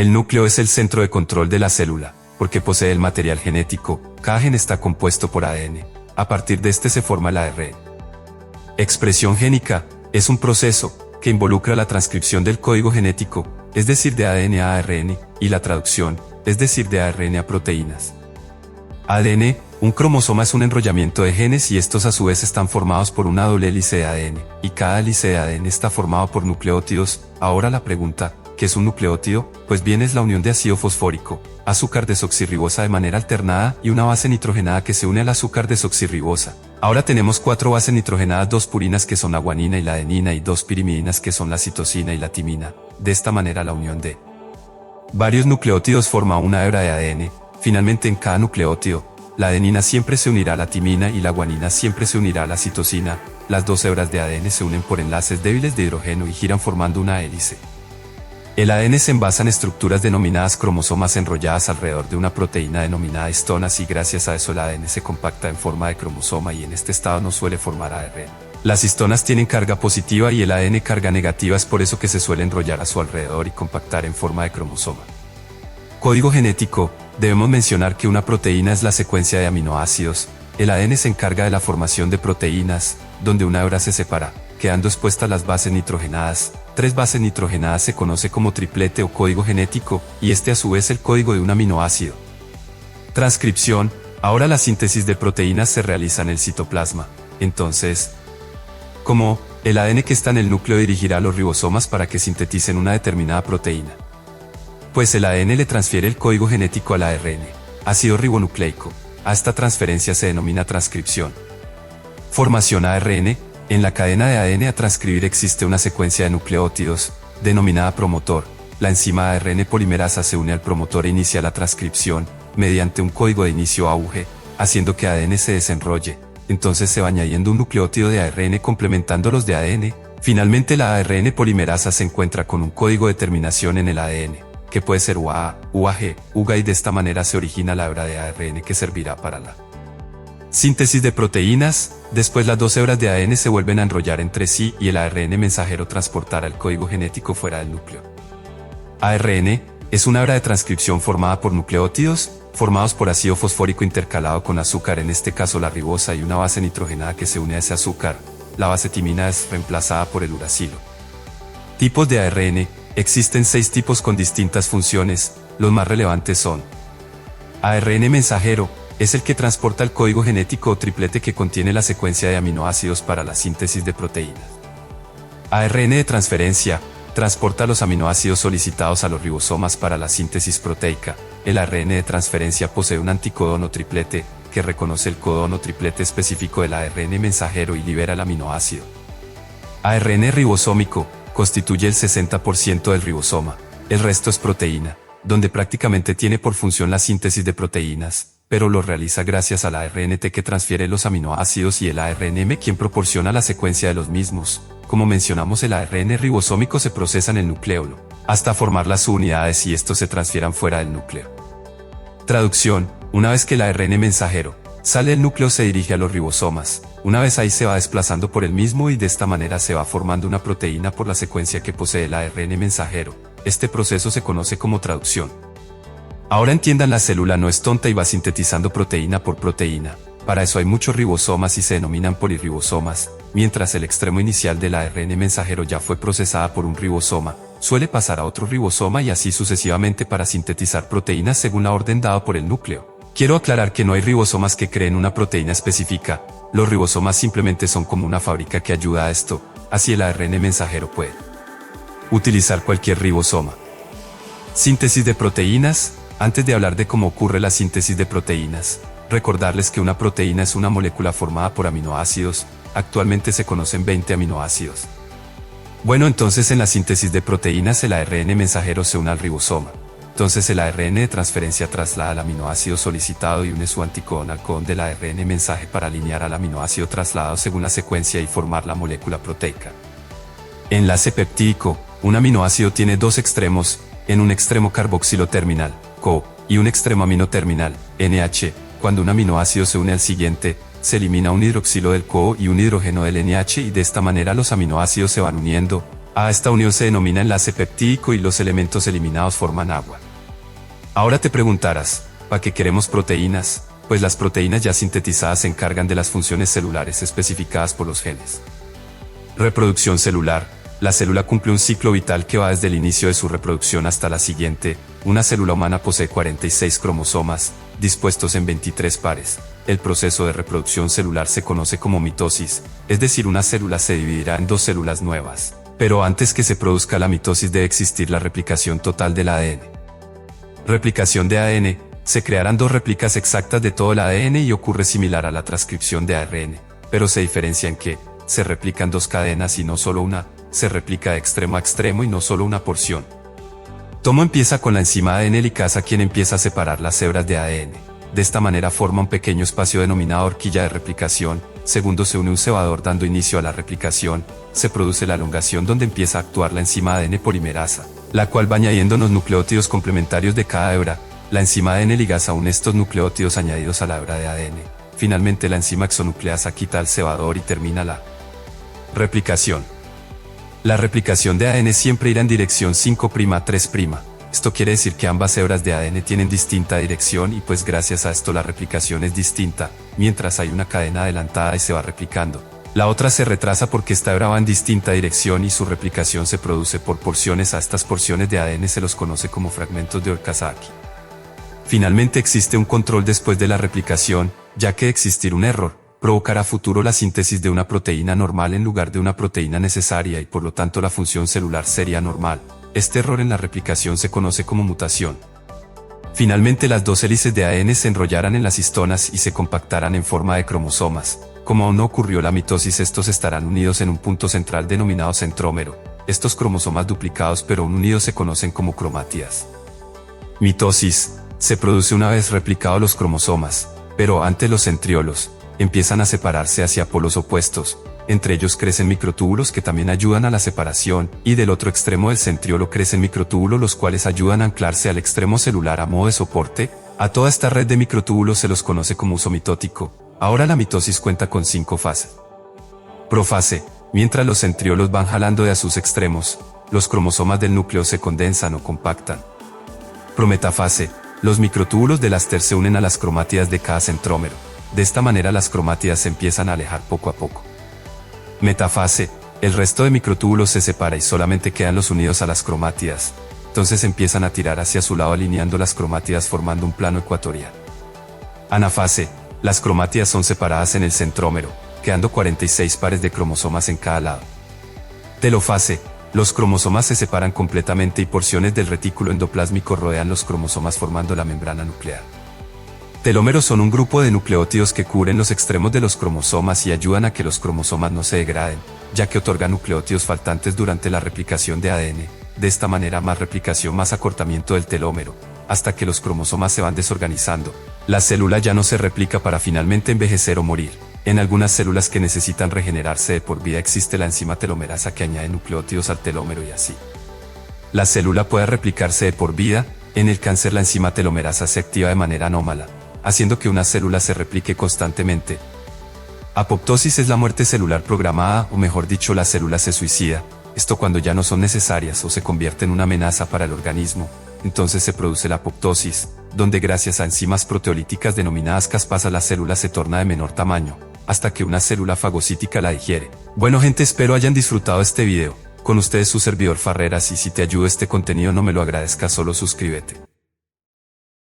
El núcleo es el centro de control de la célula, porque posee el material genético. Cada gen está compuesto por ADN. A partir de este se forma el ARN. Expresión génica es un proceso que involucra la transcripción del código genético, es decir, de ADN a ARN, y la traducción, es decir, de ARN a proteínas. ADN, un cromosoma es un enrollamiento de genes y estos a su vez están formados por una doble hélice de ADN, y cada hélice de ADN está formado por nucleótidos. Ahora la pregunta, ¿qué es un nucleótido? Pues bien, es la unión de ácido fosfórico, azúcar desoxirribosa de manera alternada y una base nitrogenada que se une al azúcar desoxirribosa. Ahora tenemos 4 bases nitrogenadas, 2 purinas que son la guanina y la adenina y 2 pirimidinas que son la citosina y la timina. De esta manera la unión de varios nucleótidos forma una hebra de ADN. Finalmente, en cada nucleótido, la adenina siempre se unirá a la timina y la guanina siempre se unirá a la citosina. Las 2 hebras de ADN se unen por enlaces débiles de hidrógeno y giran formando una hélice. El ADN se envasa en estructuras denominadas cromosomas enrolladas alrededor de una proteína denominada histonas y gracias a eso el ADN se compacta en forma de cromosoma y en este estado no suele formar ARN. Las histonas tienen carga positiva y el ADN carga negativa, es por eso que se suele enrollar a su alrededor y compactar en forma de cromosoma. Código genético. Debemos mencionar que una proteína es la secuencia de aminoácidos. El ADN se encarga de la formación de proteínas, donde una hebra se separa, quedando expuestas las bases nitrogenadas. 3 bases nitrogenadas se conoce como triplete o código genético, y este a su vez el código de un aminoácido. Transcripción. Ahora la síntesis de proteínas se realiza en el citoplasma. Entonces, ¿cómo? El ADN que está en el núcleo dirigirá a los ribosomas para que sinteticen una determinada proteína. Pues el ADN le transfiere el código genético al ARN, ácido ribonucleico. A esta transferencia se denomina transcripción. Formación ARN. En la cadena de ADN a transcribir existe una secuencia de nucleótidos, denominada promotor. La enzima ARN polimerasa se une al promotor e inicia la transcripción, mediante un código de inicio AUG, haciendo que ADN se desenrolle. Entonces se va añadiendo un nucleótido de ARN complementando los de ADN. Finalmente la ARN polimerasa se encuentra con un código de terminación en el ADN, que puede ser UAA, UAG, UGA, y de esta manera se origina la hebra de ARN que servirá para la síntesis de proteínas. Después las 2 hebras de ADN se vuelven a enrollar entre sí y el ARN mensajero transportará el código genético fuera del núcleo. ARN es una hebra de transcripción formada por nucleótidos, formados por ácido fosfórico intercalado con azúcar, en este caso la ribosa, y una base nitrogenada que se une a ese azúcar. La base timina es reemplazada por el uracilo. Tipos de ARN. Existen 6 tipos con distintas funciones. Los más relevantes son: ARN mensajero, es el que transporta el código genético o triplete que contiene la secuencia de aminoácidos para la síntesis de proteínas. ARN de transferencia, transporta los aminoácidos solicitados a los ribosomas para la síntesis proteica. El ARN de transferencia posee un anticodón triplete, que reconoce el codón o triplete específico del ARN mensajero y libera el aminoácido. ARN ribosómico, constituye el 60% del ribosoma. El resto es proteína, donde prácticamente tiene por función la síntesis de proteínas, pero lo realiza gracias al ARNT que transfiere los aminoácidos y el ARNM quien proporciona la secuencia de los mismos. Como mencionamos, el ARN ribosómico se procesa en el nucleolo, hasta formar las subunidades y estos se transfieran fuera del núcleo. Traducción. Una vez que el ARN mensajero sale del núcleo se dirige a los ribosomas. Una vez ahí se va desplazando por el mismo y de esta manera se va formando una proteína por la secuencia que posee el ARN mensajero. Este proceso se conoce como traducción. Ahora entiendan, la célula no es tonta y va sintetizando proteína por proteína. Para eso hay muchos ribosomas y se denominan polirribosomas. Mientras el extremo inicial del ARN mensajero ya fue procesada por un ribosoma, suele pasar a otro ribosoma y así sucesivamente para sintetizar proteínas según la orden dada por el núcleo. Quiero aclarar que no hay ribosomas que creen una proteína específica. Los ribosomas simplemente son como una fábrica que ayuda a esto. Así el ARN mensajero puede utilizar cualquier ribosoma. Síntesis de proteínas. Antes de hablar de cómo ocurre la síntesis de proteínas, recordarles que una proteína es una molécula formada por aminoácidos. Actualmente se conocen 20 aminoácidos. Bueno, entonces en la síntesis de proteínas el ARN mensajero se une al ribosoma. Entonces el ARN de transferencia traslada el aminoácido solicitado y une su anticodón al codón del ARN mensaje para alinear al aminoácido trasladado según la secuencia y formar la molécula proteica. Enlace peptídico. Un aminoácido tiene 2 extremos, en un extremo carboxilo terminal, CO, y un extremo amino terminal, NH. Cuando un aminoácido se une al siguiente, se elimina un hidroxilo del CO y un hidrógeno del NH y de esta manera los aminoácidos se van uniendo. A esta unión se denomina enlace peptídico y los elementos eliminados forman agua. Ahora te preguntarás, ¿para qué queremos proteínas? Pues las proteínas ya sintetizadas se encargan de las funciones celulares especificadas por los genes. Reproducción celular. La célula cumple un ciclo vital que va desde el inicio de su reproducción hasta la siguiente. Una célula humana posee 46 cromosomas, dispuestos en 23 pares. El proceso de reproducción celular se conoce como mitosis, es decir, una célula se dividirá en dos células nuevas. Pero antes que se produzca la mitosis debe existir la replicación total del ADN. Replicación de ADN. Se crearán dos réplicas exactas de todo el ADN y ocurre similar a la transcripción de ARN, pero se diferencia en que se replican dos cadenas y no solo una, se replica de extremo a extremo y no solo una porción. Todo empieza con la enzima ADN ligasa, quien empieza a separar las hebras de ADN. De esta manera forma un pequeño espacio denominado horquilla de replicación. Segundo, se une un cebador dando inicio a la replicación. Se produce la elongación donde empieza a actuar la enzima ADN polimerasa, la cual va añadiendo los nucleótidos complementarios de cada hebra. La enzima ADN ligasa une estos nucleótidos añadidos a la hebra de ADN. Finalmente la enzima exonucleasa quita el cebador y termina la replicación. La replicación de ADN siempre irá en dirección 5'3'. Esto quiere decir que ambas hebras de ADN tienen distinta dirección y pues gracias a esto la replicación es distinta. Mientras hay una cadena adelantada y se va replicando, la otra se retrasa porque esta hebra va en distinta dirección y su replicación se produce por porciones. A estas porciones de ADN se los conoce como fragmentos de Okazaki. Finalmente existe un control después de la replicación, ya que existir un error provocará a futuro la síntesis de una proteína normal en lugar de una proteína necesaria y por lo tanto la función celular sería normal. Este error en la replicación se conoce como mutación. Finalmente las dos hélices de ADN se enrollarán en las histonas y se compactarán en forma de cromosomas. Como aún no ocurrió la mitosis, estos estarán unidos en un punto central denominado centrómero. Estos cromosomas duplicados pero aún unidos se conocen como cromátidas. Mitosis. Se produce una vez replicados los cromosomas, pero antes los centriolos empiezan a separarse hacia polos opuestos. Entre ellos crecen microtúbulos que también ayudan a la separación, y del otro extremo del centriolo crecen microtúbulos los cuales ayudan a anclarse al extremo celular a modo de soporte. A toda esta red de microtúbulos se los conoce como uso mitótico. Ahora la mitosis cuenta con 5 fases. Profase. Mientras los centriolos van jalando de a sus extremos, los cromosomas del núcleo se condensan o compactan. Prometafase. Los microtúbulos del áster se unen a las cromátidas de cada centrómero. De esta manera las cromátidas se empiezan a alejar poco a poco. Metafase. El resto de microtúbulos se separa y solamente quedan los unidos a las cromátidas. Entonces empiezan a tirar hacia su lado alineando las cromátidas formando un plano ecuatorial. Anafase. Las cromátidas son separadas en el centrómero, quedando 46 pares de cromosomas en cada lado. Telofase. Los cromosomas se separan completamente y porciones del retículo endoplásmico rodean los cromosomas formando la membrana nuclear. Telómeros son un grupo de nucleótidos que cubren los extremos de los cromosomas y ayudan a que los cromosomas no se degraden, ya que otorgan nucleótidos faltantes durante la replicación de ADN. De esta manera, más replicación, más acortamiento del telómero, hasta que los cromosomas se van desorganizando. La célula ya no se replica para finalmente envejecer o morir. En algunas células que necesitan regenerarse de por vida existe la enzima telomerasa que añade nucleótidos al telómero y así la célula puede replicarse de por vida. En el cáncer la enzima telomerasa se activa de manera anómala, haciendo que una célula se replique constantemente. Apoptosis es la muerte celular programada, o mejor dicho, la célula se suicida. Esto cuando ya no son necesarias o se convierte en una amenaza para el organismo. Entonces se produce la apoptosis, donde gracias a enzimas proteolíticas denominadas caspasas la célula se torna de menor tamaño, hasta que una célula fagocítica la digiere. Bueno gente, espero hayan disfrutado este video. Con ustedes su servidor Farreras, y si te ayudó este contenido no me lo agradezcas, solo suscríbete.